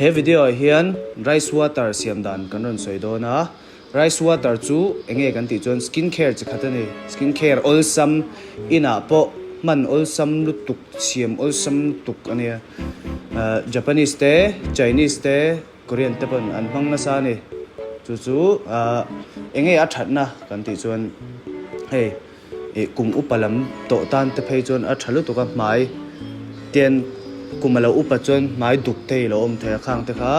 he video hian rice water siam dan kan ron soi do na rice water chu enge kan ti chon skin care chi khatani skin care olsam ina po man olsam lutuk siam olsam lutuk ania Japanese te Chinese te Korean te pon an hmang na sa ni chu enge a that na kan ti chon hey kum upalam to tan te phei chon a thalu to ka mai ten kumalo upa chon mai duk te lo om the khang te kha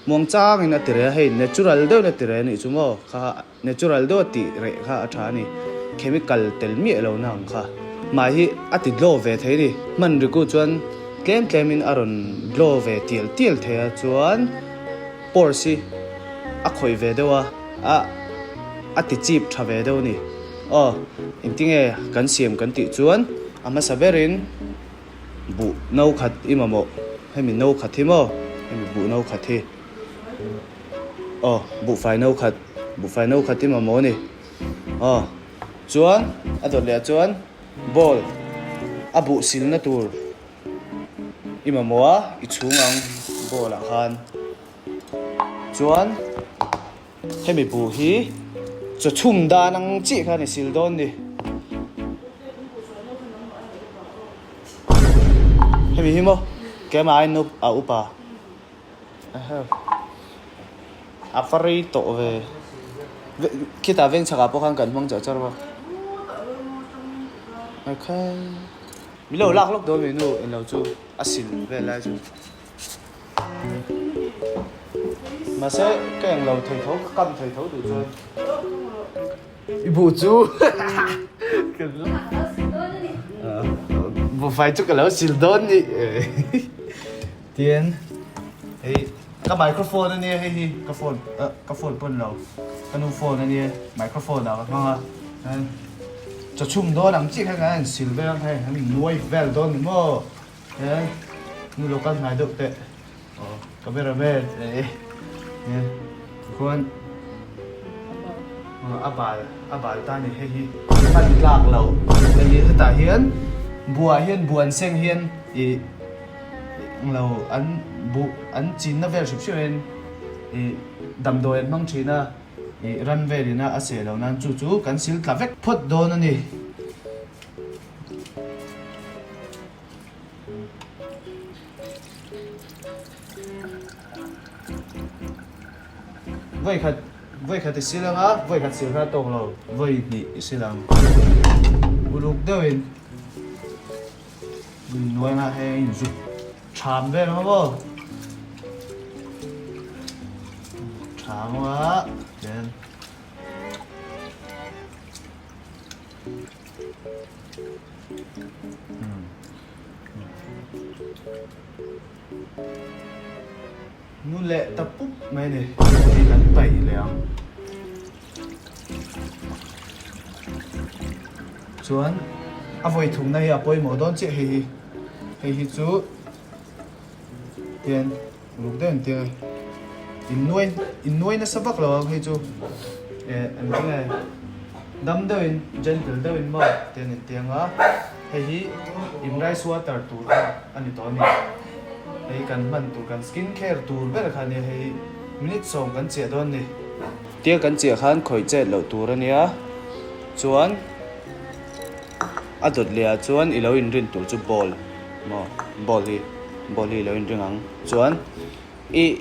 mong chang in atire hey natural do na tire ni chumo kha natural do ti re kha atha ni chemical tel mi lo nang kha mai hi ati lo ve the ni man ri ku chon tlem in aron lo ve tiel the chuan por si a khoi ve dewa a ati chip tha ve do ni intinge kan siam kan ti chuan ama saverin bu nau khat imamo hemi nau khat hi mo hemi bu nau khat hi bu fai nau khat imamo ni chuan ador le chuan bol abu sil na tur imamo a ichungang bol a han chuan hemi bu hi cho chum da nang chi kha ni sil don ni hemi himo ke mai no a upa a fari to ve kita veng chaka po khang kan mong cha charwa okay mi lo lak lok do mi nu en lo chu asil ve lai chu mà sẽ cái hàng lầu thầy thấu cầm thầy thấu đủ rồi ibu chu một vài chút cái lỡ xịn đón đi tiền ấy cái microphone này hay cái phone bận lâu cái nút phone này microphone nào các bạn cho chung đó đằng chỉ cái này xịn về hay mình nuôi về đó nữa mà đấy nuôi local này được tệ có biết là về đấy con abal ta ni he hi kan lak lo ni ta hian buan seng hian lo an chin na ver shup shuin dam doen mang thina ran ve rina ase lo nan chu kan sil tla vek phot do na ni voi khát silang á voi khát silang tông lo voi đi silang uluk doin nuôi na hay giúp chạm về nó vô chạm quá đến nu lệ tập bút mày này thì gắn tẩy lẹo chuan a voi thùng này a poi mo don che hi chu tiền lục den tiền in nuôi na sabak lo hi chu anh cái này đâm doin gentle doin mo tiền á hi in rice water tu anh to ni hay kan man tu kan skin care tu ber khani hay minute song kan che don ni tia kan che khan khoi che lo tur ania chuan adot le chuan ilo in rin tu chu bol hi lo in ring ang chuan i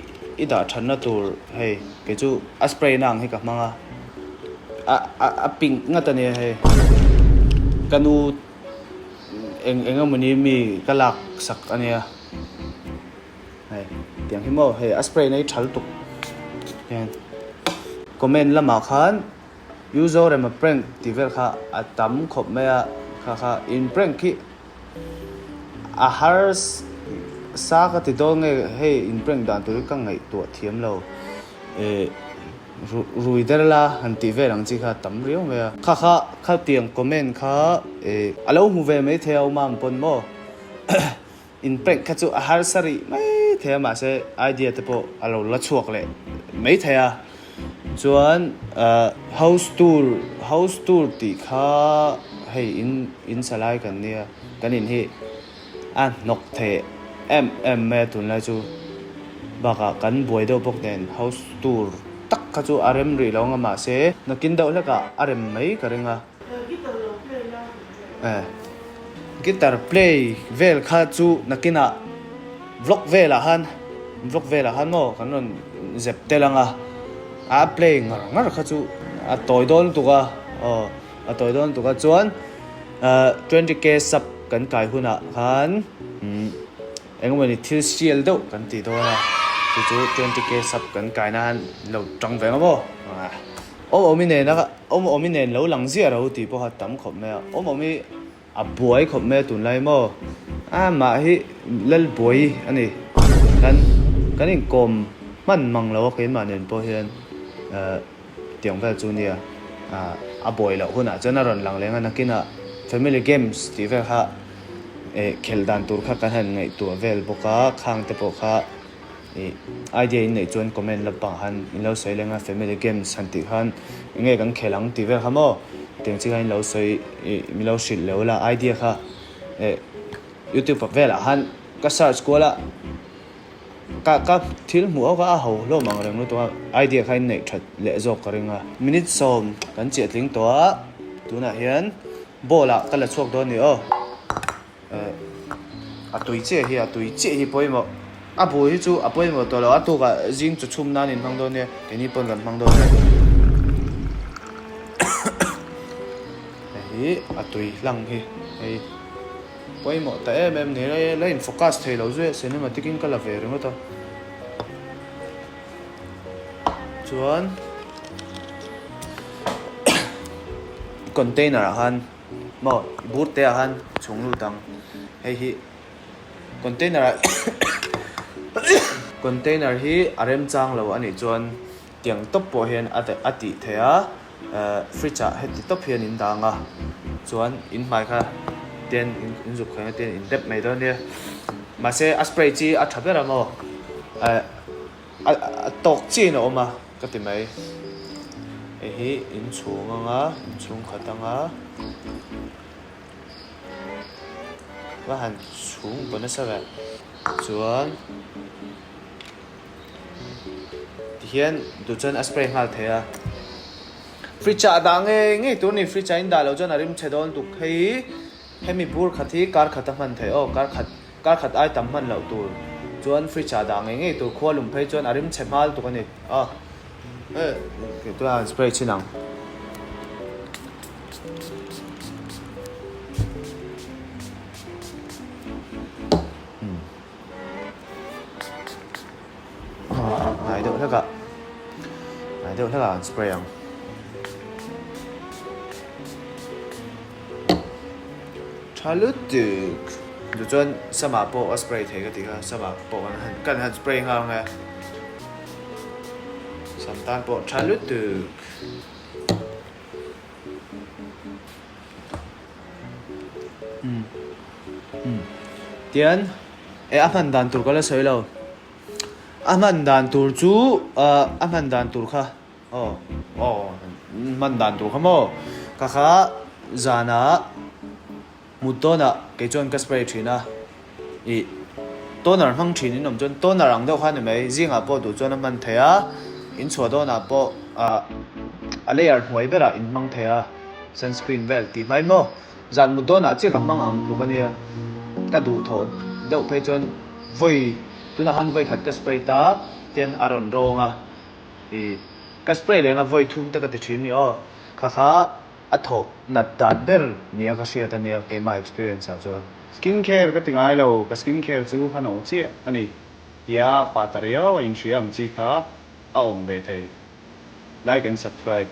da than na tur hey ke chu a spray nang hi ka manga a pink nga ta ne he kanu engamani mi kalak sak ania hay tiếng hi mo hay spray này thal tuk yan comment lama khan user em prank ti vel kha atam khop me kha in prank ki a har sa ka ti dong hey in prank dan tu ka ngai tu thiam lo rui der la han ti ve rang chi kha tam riu me kha tiếng comment kha alo hu ve me theo mam pon mo in prank kha chu a har sari mai thế mà sẽ idea thế bộ alo la chuộc lệ mấy thế à chuan house tour thì khá hay in salai kan nia kan in hi an nok the em mẹ tụi lai chu baka kan buai do bok nen house tour tak kha chu arem ri lo nga ma se nakin do la ka arem mai karenga guitar play vel kha chu nakina vlog vela han mo kanon zep telanga a play ngar kha chu a toy don tuka a toy don tuka chuan 20k sub kan kai huna khan engmani thil shield do kan ti do na chu 20k sub kan kai na han lo tang ve mo omi ne lo lang zia ro ti po ha tam khop me omi a buai khop me tun lai mo ma hi lal buai ani kan in kom man mang lo ke ma nen po hian tiang vel chu nia a buai lo huna chana ron lang lenga nakina family games ti ve ha khel dan tur kha kan han ngai tu vel boka khang te po kha idea in nei chuan comment la pang han in lo sei lenga family games han ti han nge kan khelang ti ve ha mo teng chi han lo sei mi lo shil lo la idea kha youtube vela han ka search ko la ka thil mu ka ho lo mang reng no to idea kha nei that le zo ka ringa minute som kan che tling to tuna hian bola kala chok do ni a tui che hi poimo a bu hi chu a poimo to lo a tu ka jing chu chum nan in mang do ne ke ni pon kan mang do ne hi a tui lang hi ei poimo ta em ne la in focus thei lo zue cinematic in kala ve reng to chuan container han mo bur te han chung lu tang hei hi container hi arem chang lo ani chuan tiang top po hian ati thea fridge a heti top hian in danga chuan in mai kha ten in zu khang ten in dep mai do ne ma se a spray chi a thabera mo a tok chi no ma ka ti mai hi in chung khatanga wa han chung bona sa ga chuan hian du chuan a spray ngal thea fridge a da nge tu ni fridge in da lo chuan arim chedon tu khei hemi bur khathi kar khata man the kar khat ai tam man lo tu chuan fridge a da nge tu khwalum phei chuan arim chemal tu kani ke tu a spray chinang này đâu thế cả spray ang chalut du chuan sama po spray thei ka ti ka sama po kan han spray nga nga samtan po chalut tian aman dan tur ko la soi lo aman dan tur chu aman dan tur kha man dan tur kha mo kha zana mutona ke chon ka spray thina toner hmang thin in om chon toner ang do kha ne mai zinga po du chon man thea in chho do na po a layer huai bera in mang thea sunscreen vel ti mai mo zan mutona chi ka mang ang lu ka nia ta du thon deuh phei chon voi tuna han voi khat ka spray ta ten aron ronga ka spray lenga voi thum ta ka ti thin ni kha a tho nat dan ber nia ka sia ta nia ke my experience so skin care ka tingai lo ka skin care chu hano chi ani ya pa ta rio in siam chi kha a ong ve thei like and subscribe